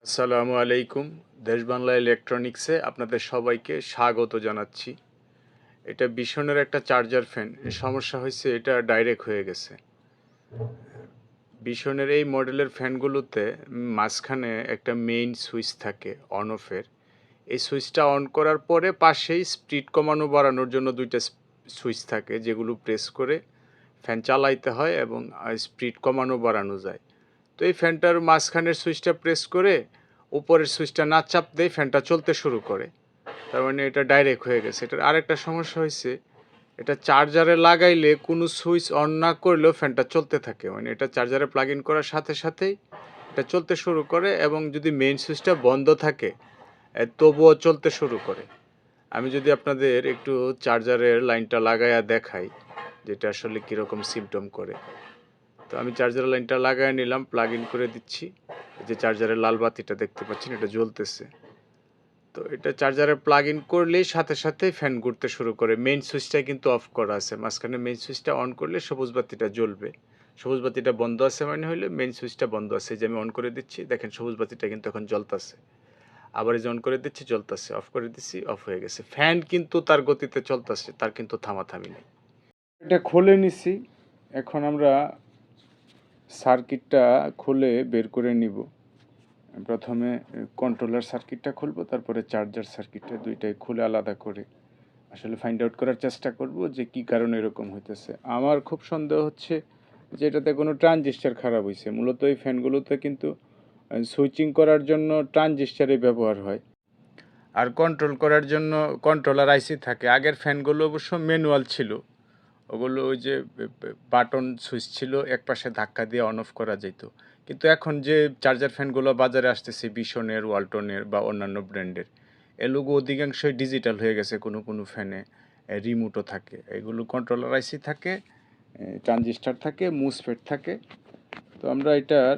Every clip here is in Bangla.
আসসালামু আলাইকুম। দেশ বাংলা ইলেকট্রনিক্সে আপনাদের সবাইকে স্বাগত জানাচ্ছি। এটা বিশনের একটা চার্জার ফ্যান। সমস্যা হয়েছে, এটা ডাইরেক্ট হয়ে গেছে। বিশনের এই মডেলের ফ্যানগুলোতে মাঝখানে একটা মেইন সুইচ থাকে অন অফের। এই সুইচটা অন করার পরে পাশেই স্পিড কমানো বাড়ানোর জন্য দুইটা সুইচ থাকে, যেগুলো প্রেস করে ফ্যান চালাইতে হয় এবং স্পিড কমানো বাড়ানো যায়। তো এই ফ্যানটার মাঝখানের সুইচটা প্রেস করে উপরের সুইচটা না চাপ দিয়ে ফ্যানটা চলতে শুরু করে। তার মানে এটা ডাইরেক্ট হয়ে গেছে। এটার আরেকটা সমস্যা হয়েছে, এটা চার্জারে লাগাইলে কোনো সুইচ অন না করলেও ফ্যানটা চলতে থাকে। মানে এটা চার্জারে প্লাগ ইন করার সাথে সাথেই এটা চলতে শুরু করে, এবং যদি মেইন সুইচটা বন্ধ থাকে তবুও চলতে শুরু করে। আমি যদি আপনাদের একটু চার্জারের লাইনটা লাগাইয়া দেখাই যেটা আসলে কীরকম সিমটম করে। তো আমি চার্জারের লাইনটা লাগাই নিলাম, প্লাগ ইন করে দিচ্ছি। এই যে চার্জারের লাল বাতিটা দেখতে পাচ্ছেন, এটা জ্বলতেছে। তো এটা চার্জারে প্লাগ ইন করলেই সাথে সাথে ফ্যান ঘুরতে শুরু করে। মেইন সুইচটা কিন্তু অফ করা আছে, মাঝখানে মেইন সুইচটা অন করলে সবুজ বাতিটা জ্বলবে। সবুজ বাতিটা বন্ধ আছে মানে হইলে মেইন সুইচটা বন্ধ আছে। যে আমি অন করে দিচ্ছি, দেখেন সবুজ বাতিটা কিন্তু এখন জ্বলতেছে। আবার এই যে অন করে দিচ্ছি, জ্বলতেছে। অফ করে দিচ্ছি, অফ হয়ে গেছে। ফ্যান কিন্তু তার গতিতে চলতেছে, তার কিন্তু থামাথামি নেই। এটা খুলে নিছি। এখন আমরা সার্কিটটা খুলে বের করে নিব। প্রথমে কন্ট্রোলার সার্কিটটা খুলব, তারপরে চার্জার সার্কিটটা, দুইটাই খুলে আলাদা করে আসলে ফাইন্ড আউট করার চেষ্টা করব যে কি কারণে এরকম হইতেছে। আমার খুব সন্দেহ হচ্ছে যে এটাতে কোনো ট্রানজিস্টার খারাপ হয়েছে। মূলত এই ফ্যানগুলোতে কিন্তু সুইচিং করার জন্য ট্রানজিস্টারই ব্যবহার হয়, আর কন্ট্রোল করার জন্য কন্ট্রোলার আইসি থাকে। আগের ফ্যানগুলো অবশ্য ম্যানুয়াল ছিল, ওগুলো ওই যে বাটন সুইচ ছিল, একপাশে ধাক্কা দিয়ে অন অফ করা যেত। কিন্তু এখন যে চার্জার ফ্যানগুলো বাজারে আসতেছে বিশনের, ওয়ালটনের বা অন্যান্য ব্র্যান্ডের, এগুলো অধিকাংশই ডিজিটাল হয়ে গেছে। কোনো কোনো ফ্যানে রিমোটও থাকে, এগুলো কন্ট্রোলার আইসি থাকে, ট্রানজিস্টার থাকে, মুসফেট থাকে। তো আমরা এটার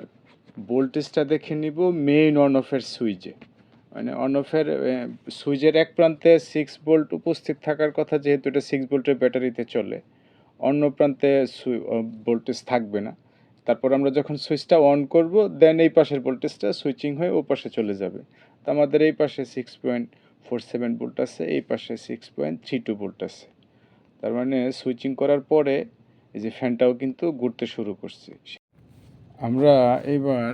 ভোল্টেজটা দেখে নিব মেইন অন অফের সুইচে। মানে অন অফের সুইচের এক প্রান্তে 6 ভোল্ট উপস্থিত থাকার কথা, যেহেতু এটা 6 ভোল্টের ব্যাটারিতে চলে। অন্য প্রান্তে ভোল্টেজ থাকবে না। তারপর আমরা যখন সুইচটা অন করব, দেন এই পাশের ভোল্টেজটা সুইচিং হয়ে ও পাশে চলে যাবে। তো আমাদের এই পাশে 6.47 ভোল্ট আছে, এই পাশে 6.32 ভোল্ট আছে। তার মানে সুইচিং করার পরে এই যে ফ্যানটাও কিন্তু ঘুরতে শুরু করছে। আমরা এবার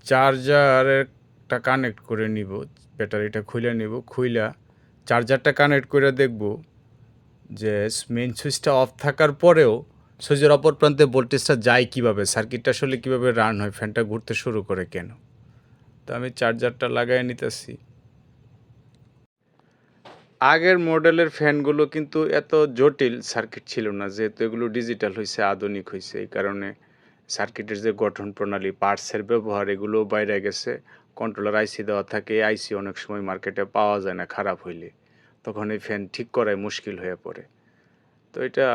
চার্জারটা কানেক্ট করে নিব, ব্যাটারিটা খুলে নিব, খুইলা চার্জারটা কানেক্ট করে দেখব যে মেইন সুইচটা অফ থাকার পরেও সুইচের অপর প্রান্তে ভোল্টেজটা যায় কিভাবে, সার্কিটটা আসলে কিভাবে রান হয়, ফ্যানটা ঘুরতে শুরু করে কেন। তো আমি চার্জারটা লাগাই নিতেছি। আগের মডেলের ফ্যানগুলো কিন্তু এত জটিল সার্কিট ছিল না, যেহেতু এগুলো ডিজিটাল হয়েছে, আধুনিক হয়েছে। এই কারণে সার্কিটের যে গঠন প্রণালী, পার্টসের ব্যবহার, এগুলোও বাইরে গেছে। কন্ট্রোলার আইসি দেওয়া থাকে, আইসি অনেক সময় মার্কেটে পাওয়া যায় না খারাপ হইলে, তখন এই ফ্যান ঠিক করাই মুশকিল হয়ে পড়ে। তো এটা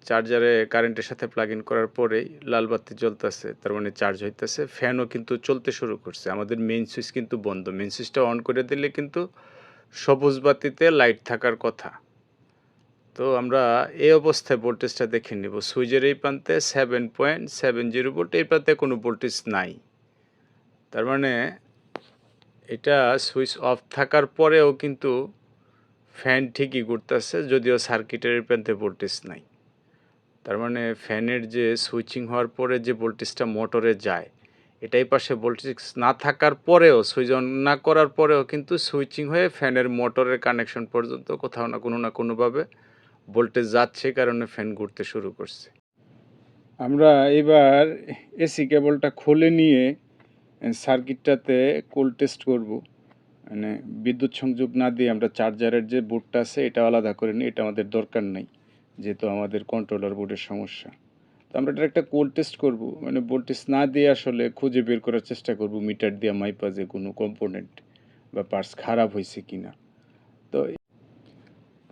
চার্জারে কারেন্টের সাথে প্লাগ ইন করার পরেই লাল বাতি জ্বলতেছে, তার মানে চার্জ হইতেছে। ফ্যানও কিন্তু চলতে শুরু করছে। আমাদের মেইন সুইচ কিন্তু বন্ধ। মেইন সুইচটা অন করে দিলে কিন্তু সবুজ বাতিতে লাইট থাকার কথা। তো আমরা এই অবস্থায় ভোল্টেজটা দেখে নিব। সুইচের এই প্রান্তে 7.70 ভোল্ট, এই প্রান্তে কোনো ভোল্টেজ নাই। তার মানে এটা সুইচ অফ থাকার পরেও কিন্তু ফ্যান ঠিকই ঘুরতেছে, যদিও সার্কিটের এই প্রান্তে ভোল্টেজ নাই। তার মানে ফ্যানের যে সুইচিং হওয়ার পরে যে ভোল্টেজটা মোটরে যায়, এটাই পাশে ভোল্টেজ না থাকার পরেও, সুইচ অন না করার পরেও কিন্তু সুইচিং হয়ে ফ্যানের মোটরের কানেকশন পর্যন্ত কোথাও না কোনোভাবে ভোল্টেজ যাচ্ছে, কারণে ফ্যান ঘুরতে শুরু করছে। আমরা এবার এসি কেবলটা খুলে নিয়ে সার্কিটটাতে কোল্ড টেস্ট করব। মানে বিদ্যুৎ সংযোগ না দিয়ে আমরা চার্জারের যে বোর্ডটা আছে এটা আলাদা করে নিই, এটা আমাদের দরকার নেই, যেহেতু আমাদের কন্ট্রোলার বোর্ডের সমস্যা। তো আমরা এটা একটা কোল্ড টেস্ট করব, মানে ভোল্টেজ না দিয়ে আসলে খুঁজে বের করার চেষ্টা করব মিটার দিয়ে মাইপা যে কোনো কম্পোনেন্ট বা পার্টস খারাপ হয়েছে কিনা। তো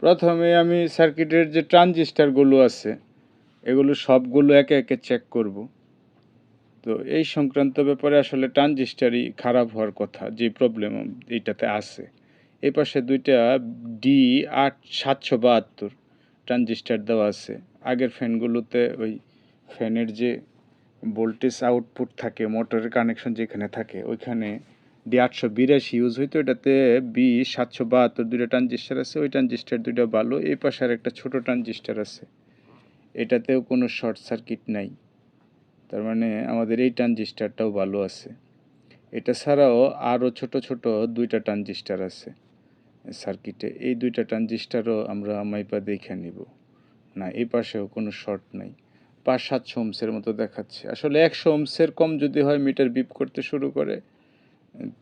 প্রথমে আমি সার্কিটের যে ট্রানজিস্টারগুলো আছে এগুলো সবগুলো একে একে চেক করব। তো এই সংক্রান্ত ব্যাপারে আসলে ট্রানজিস্টারই খারাপ হওয়ার কথা, যে প্রবলেম এইটাতে আছে। এই পাশে দুইটা D8772 ট্রানজিস্টার দেওয়া আছে। আগের ফ্যানগুলোতে ওই ফ্যানের যে ভোল্টেজ আউটপুট থাকে, মোটরের কানেকশন যেখানে থাকে ওইখানে D882 ইউজ হইতো। এটাতে B772 দুইটা ট্রানজিস্টার আছে, ওই ট্রানজিস্টার দুইটা ভালো, এই পাশে আর একটা ছোট ট্রানজিস্টার আছে, এটাতেও কোনো শর্ট সার্কিট নাই। তার মানে আমাদের এই ট্রানজিস্টারটাও ভালো আছে। এটা ছাড়াও আরও ছোট ছোট দুইটা ট্রানজিস্টার আছে সার্কিটে, এই দুইটা ট্রানজিস্টারও আমরা মাইপা দেখে নিব। না, এই পাশেও কোনো শর্ট নাই, 500-700 ওহমসের মতো দেখাচ্ছে। আসলে 100 ওহমসের কম যদি হয় মিটার বিপ করতে শুরু করে,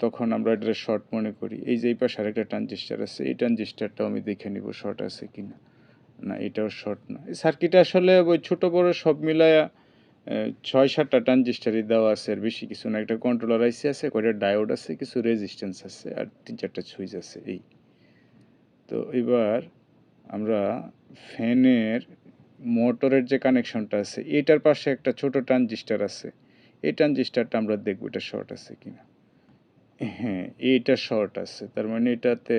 তখন আমরা এটা শর্ট মনে করি। এই যে এই পাশে আরেকটা ট্রানজিস্টার আছে, এই ট্রানজিস্টারটাও আমি দেখে নিব শর্ট আছে কিনা। না, এটাও শর্ট না। এই সার্কিটে আসলে ওই ছোট বড় সব মিলায়া 6-7টা ট্রানজিস্টারই দেওয়া আছে, আর বেশি কিছু না। একটা কন্ট্রোলার আইসি আছে, কয়টা ডায়োড আছে, কিছু রেজিস্ট্যান্স আছে, আর 3-4টা সুইচ আছে। এই তো এবার আমরা ফ্যানের মোটরের যে কানেকশনটা আছে, এটার পাশে একটা ছোট ট্রানজিস্টার আছে, এই ট্রানজিস্টারটা আমরা দেখব এটা শর্ট আছে কিনা। হ্যাঁ, এইটা শর্ট আছে। তার মানে এটাতে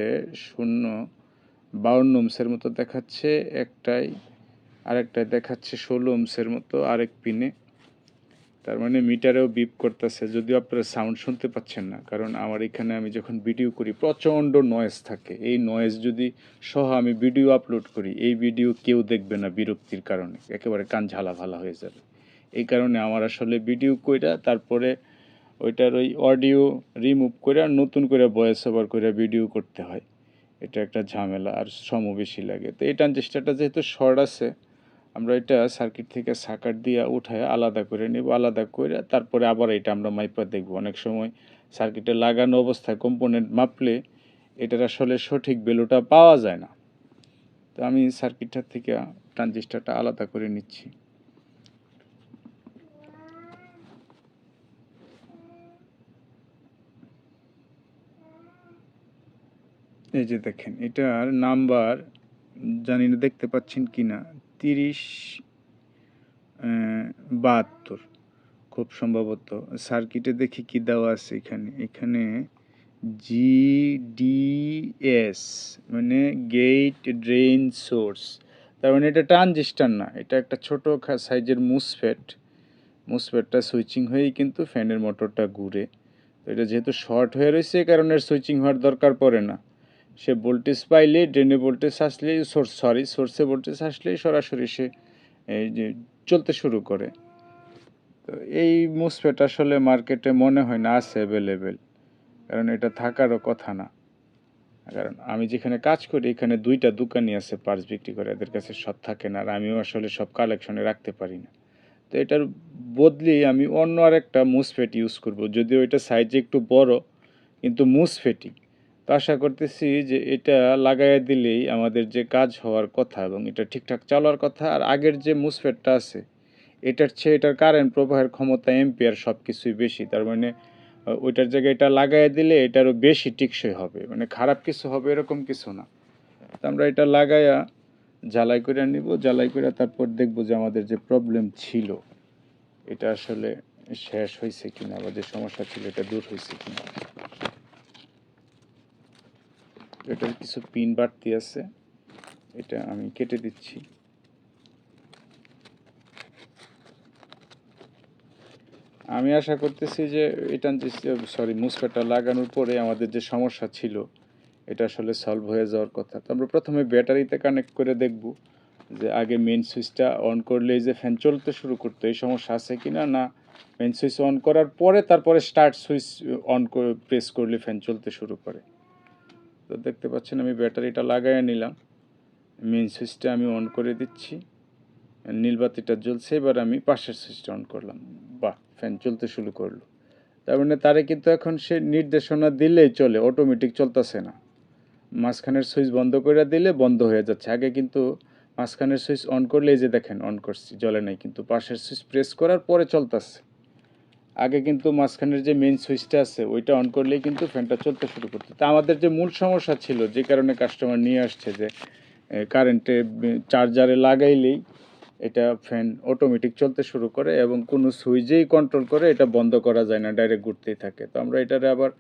52 ওহমসের মতো দেখাচ্ছে একটাই, আরেকটায় দেখাচ্ছে 16 ওহমসের মতো আরেক পিনে। তার মানে মিটারেও বিপ করতেছে, যদিও আপনারা সাউন্ড শুনতে পাচ্ছেন না, কারণ আমার এখানে আমি যখন ভিডিও করি প্রচণ্ড নয়েজ থাকে। এই নয়েজ যদি সহ আমি ভিডিও আপলোড করি, এই ভিডিও কেউ দেখবে না বিরক্তির কারণে, একেবারে কান ঝালাফালা হয়ে যাবে। এই কারণে আমার আসলে ভিডিও কইরা তারপরে ওইটার ওই অডিও রিমুভ করে আর নতুন করে ভয়েস ওভার করে ভিডিও করতে হয়। এটা একটা ঝামেলা আর শ্রমও বেশি লাগে। তো এই ট্রানজিস্টারটা যেহেতু শর্ট আছে, আমরা এটা সার্কিট থেকে সাকার দিয়ে উঠায় আলাদা করে নেব। আলাদা করে তারপরে আবার এটা আমরা মাইপা দেখব। অনেক সময় সার্কিটে লাগানো অবস্থায় কম্পোনেন্ট মাপলে এটার আসলে সঠিক ভ্যালুটা পাওয়া যায় না। তো আমি সার্কিটটার থেকে ট্রানজিস্টারটা আলাদা করে নিচ্ছি। এই যে দেখেন, এটার নাম্বার জানি না দেখতে পাচ্ছেন কি না, 3072 খুব সম্ভবত। সার্কিটে দেখি কি দেওয়া আছে এখানে। এখানে GDS মানে গেট ড্রেন সোর্স। তার মানে এটা ট্রানজিস্টার না, এটা একটা ছোট সাইজের মুসফেট। মুসফেটটা সুইচিং হয়েই কিন্তু ফ্যানের মোটরটা ঘুরে। তো এটা যেহেতু শর্ট হয়ে রয়েছে, এই কারণে সুইচিং হওয়ার দরকার পড়ে না। সে ভোল্টেজ পাইলে, ড্রেনে ভোল্টেজ আসলেই সোর্সে ভোল্টেজ আসলেই সরাসরি সে এই যে চলতে শুরু করে। তো এই মুসফেট আসলে মার্কেটে মনে হয় না আছে অ্যাভেলেবেল, কারণ এটা থাকারও কথা না। কারণ আমি যেখানে কাজ করি এখানে 2টা দোকানই আছে পার্টস বিক্রি করে, এদের কাছে সব থাকে না, আর আমিও আসলে সব কালেকশনে রাখতে পারি না। তো এটার বদলে আমি অন্য আরেকটা মুসফেট ইউজ করব, যদিও এটা সাইজে একটু বড়, কিন্তু মুসফেটই। তো আশা করতেছি যে এটা লাগাইয়া দিলেই আমাদের যে কাজ হওয়ার কথা এবং এটা ঠিকঠাক চালার কথা। আর আগের যে মুসফেটটা আছে এটার চেয়ে এটার কারেন্ট প্রবাহের ক্ষমতা, এম্পিয়ার সব কিছুই বেশি। তার মানে ওইটার জায়গায় এটা লাগাইয়া দিলে এটারও বেশি টেকসই হবে, মানে খারাপ কিছু হবে এরকম কিছু না। তো আমরা এটা লাগাইয়া জ্বালাই করে নিব, জ্বালাই করে তারপর দেখব যে আমাদের যে প্রবলেম ছিল এটা আসলে শেষ হয়েছে কিনা, বা যে সমস্যা ছিল এটা দূর হয়েছে কিনা। এটার কিছু পিন বাড়তি আছে, এটা আমি কেটে দিচ্ছি। আমি আশা করতেছি যে এটা মুসফেটটা লাগানোর পরে আমাদের যে সমস্যা ছিল এটা আসলে সলভ হয়ে যাওয়ার কথা। তো আমরা প্রথমে ব্যাটারিতে কানেক্ট করে দেখব যে আগে মেইন সুইচটা অন করলে যে ফ্যান চলতে শুরু করতো, এই সমস্যা আছে কিনা। না, মেইন সুইচ অন করার পরে তারপরে স্টার্ট সুইচ অন করে প্রেস করলে ফ্যান চলতে শুরু করে। তো দেখতে পাচ্ছেন আমি ব্যাটারিটা লাগাইয়া নিলাম, মেইন সুইচটা আমি অন করে দিচ্ছি, নীলবাতিটা জ্বলছে। এবার আমি পাশের সুইচটা অন করলাম, বাহ, ফ্যান চলতে শুরু করলো। তার মানে তারে কিন্তু এখন সে নির্দেশনা দিলেই চলে, অটোমেটিক চলতেছে না। মাঝখানের সুইচ বন্ধ করে দিলে বন্ধ হয়ে যাচ্ছে। আগে কিন্তু মাঝখানের সুইচ অন করলে, এই যে দেখেন অন করছি, জ্বলে নাই, কিন্তু পাশের সুইচ প্রেস করার পরে চলতেছে। আগে কিন্তু মাঝখানের যে মেইন সুইচটা আছে ওইটা অন করলেই কিন্তু ফ্যানটা চলতে শুরু করতো। তা আমাদের যে মূল সমস্যা ছিল, যে কারণে কাস্টমার নিয়ে আসছে যে কারেন্টে চার্জারে লাগাইলেই এটা ফ্যান অটোমেটিক চলতে শুরু করে এবং কোনো সুইচেই কন্ট্রোল করে এটা বন্ধ করা যায় না, ডাইরেক্ট ঘুরতেই থাকে। তো আমরা এটারে আবার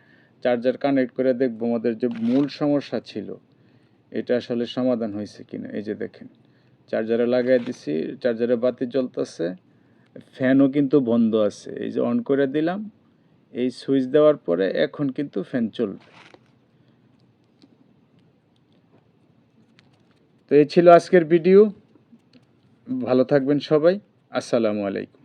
চার্জার কানেক্ট করে দেখবো আমাদের যে মূল সমস্যা ছিল এটা আসলে সমাধান হয়েছে কিনা। এই যে দেখেন, চার্জারে লাগাই দিছি, চার্জারে বাতি জ্বলতেছে, ফ্যানও কিন্তু বন্ধ আছে। এই যে অন করে দিলাম, এই সুইচ দেওয়ার পরে এখন কিন্তু ফ্যান চলবে। তো এই ছিল আজকের ভিডিও। ভালো থাকবেন সবাই। আসসালামু আলাইকুম।